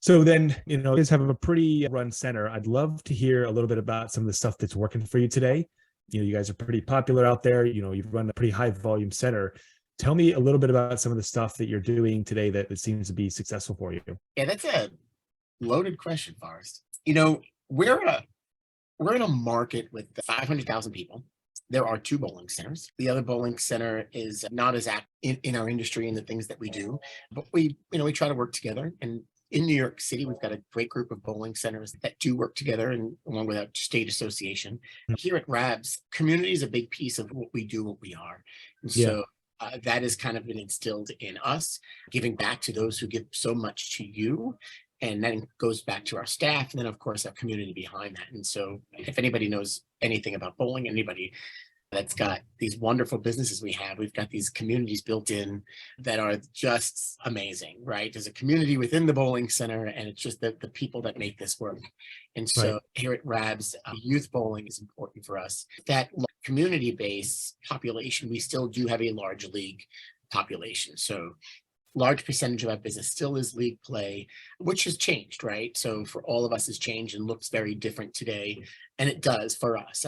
So then, you guys have a pretty run center. I'd love to hear a little bit about some of the stuff that's working for you today. You guys are pretty popular out there. You've run a pretty high volume center. Tell me a little bit about some of the stuff that you're doing today that seems to be successful for you. Yeah, that's a loaded question, Forrest. You know, we're a we're in a market with 500,000 people. There are two bowling centers. The other bowling center is not as active in our industry and the things that we do, but we try to work together. And in New York City, we've got a great group of bowling centers that do work together, and along with our state association. Here at RABS, community is a big piece of what we do, what we are, and Yeah. so. That has kind of been instilled in us, giving back to those who give so much to you, and then goes back to our staff, and then of course our community behind that. And so if anybody knows anything about bowling, anybody that's got these wonderful businesses we've got these communities built in that are just amazing, right? There's a community within the bowling center, and it's just the people that make this work. And Right. so here at RABS, youth bowling is important for us. That community base population, we still do have a large league population. So large percentage of our business still is league play, which has changed, right? So for all of us has changed and looks very different today. And it does for us.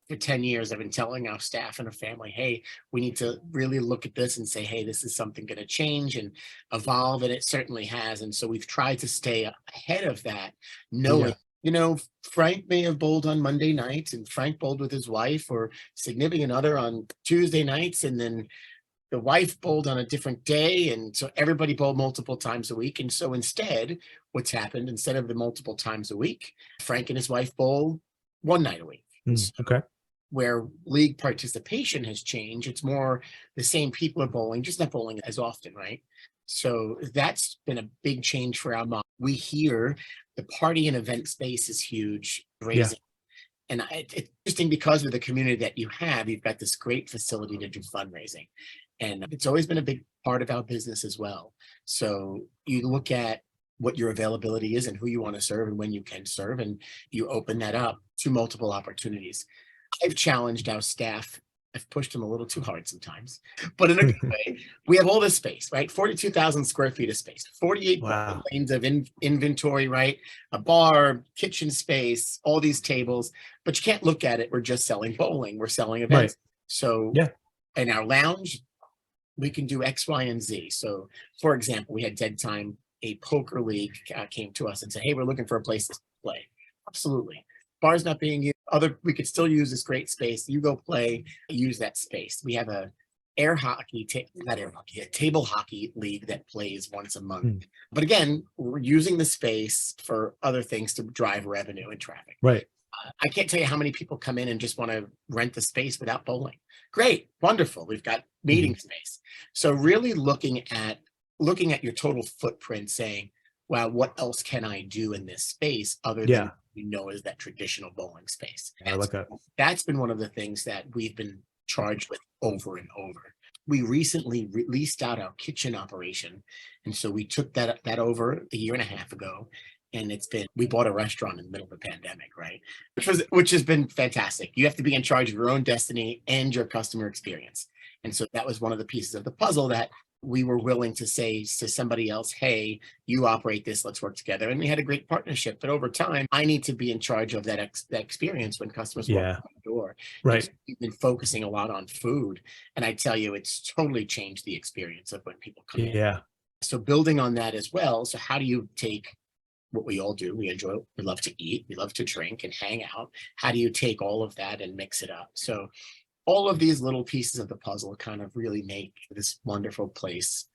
For 10 years, I've been telling our staff and our family, hey, we need to really look at this and say, hey, this is something going to change and evolve. And it certainly has. And so we've tried to stay ahead of that, knowing, Yeah. Frank may have bowled on Monday nights, and Frank bowled with his wife or significant other on Tuesday nights. And then the wife bowled on a different day. And so everybody bowled multiple times a week. And so instead, what's happened, instead of the multiple times a week, Frank and his wife bowl one night a week. Okay. Where league participation has changed, it's more the same people are bowling, just not bowling as often, right? So that's been a big change for our mom. We hear the party and event space is huge, Yeah. raising. And it's interesting because of the community that you have, you've got this great facility to do fundraising. And it's always been a big part of our business as well. So you look at what your availability is and who you want to serve and when you can serve, and you open that up to multiple opportunities. I've challenged our staff. I've pushed them a little too hard sometimes, but in a good way. We have all this space, right? 42,000 square feet of space, 48 Wow. lanes of inventory, right? A bar, kitchen space, all these tables, but you can't look at it. We're just selling bowling. We're selling Right. events. So Yeah. in our lounge, we can do X, Y, and Z. So for example, we had Dead Time, a poker league came to us and said, hey, we're looking for a place to play. Absolutely. Bar's not being used. We could still use this great space. You go play, use that space. We have a a table hockey league that plays once a month. Hmm. But again, we're using the space for other things to drive revenue and traffic. Right. I can't tell you how many people come in and just want to rent the space without bowling. Great, wonderful. We've got meeting space. So really looking at your total footprint, saying, wow, what else can I do in this space other than is that traditional bowling space? I like that. That's been one of the things that we've been charged with over and over. We recently released out our kitchen operation. And so we took that over a year and a half ago. And we bought a restaurant in the middle of the pandemic, right? Which has been fantastic. You have to be in charge of your own destiny and your customer experience. And so that was one of the pieces of the puzzle that we were willing to say to somebody else, hey, you operate this, let's work together. And we had a great partnership. But over time, I need to be in charge of that experience when customers walk through the door. Right. So we've been focusing a lot on food. And I tell you, it's totally changed the experience of when people come in. Yeah. So building on that as well. So how do you take what we all do? We love to eat, we love to drink and hang out. How do you take all of that and mix it up? So all of these little pieces of the puzzle kind of really make this wonderful place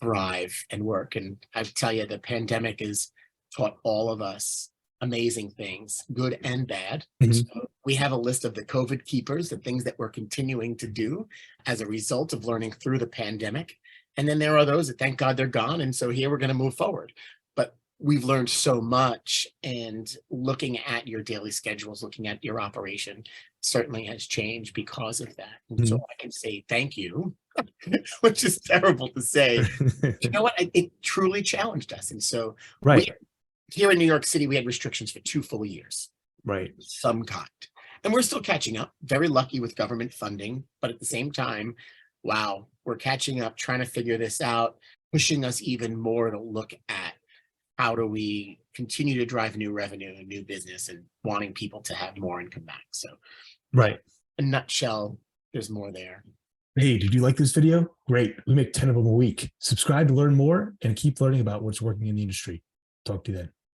thrive and work. And I tell you, the pandemic has taught all of us amazing things, good and bad. So we have a list of the COVID keepers, the things that we're continuing to do as a result of learning through the pandemic. And then there are those that, thank God, they're gone. And so here we're going to move forward. But we've learned so much, and looking at your daily schedules, looking at your operation certainly has changed because of that. And so I can say thank you, which is terrible to say. You know what? It truly challenged us. And so here in New York City, we had restrictions for 2 full years. Right. Some kind. And we're still catching up, very lucky with government funding. But at the same time, wow, we're catching up, trying to figure this out, pushing us even more to look at how do we continue to drive new revenue and new business and wanting people to have more and come back. So Right. in a nutshell, there's more there. Hey, did you like this video? Great. We make 10 of them a week. Subscribe to learn more and keep learning about what's working in the industry. Talk to you then.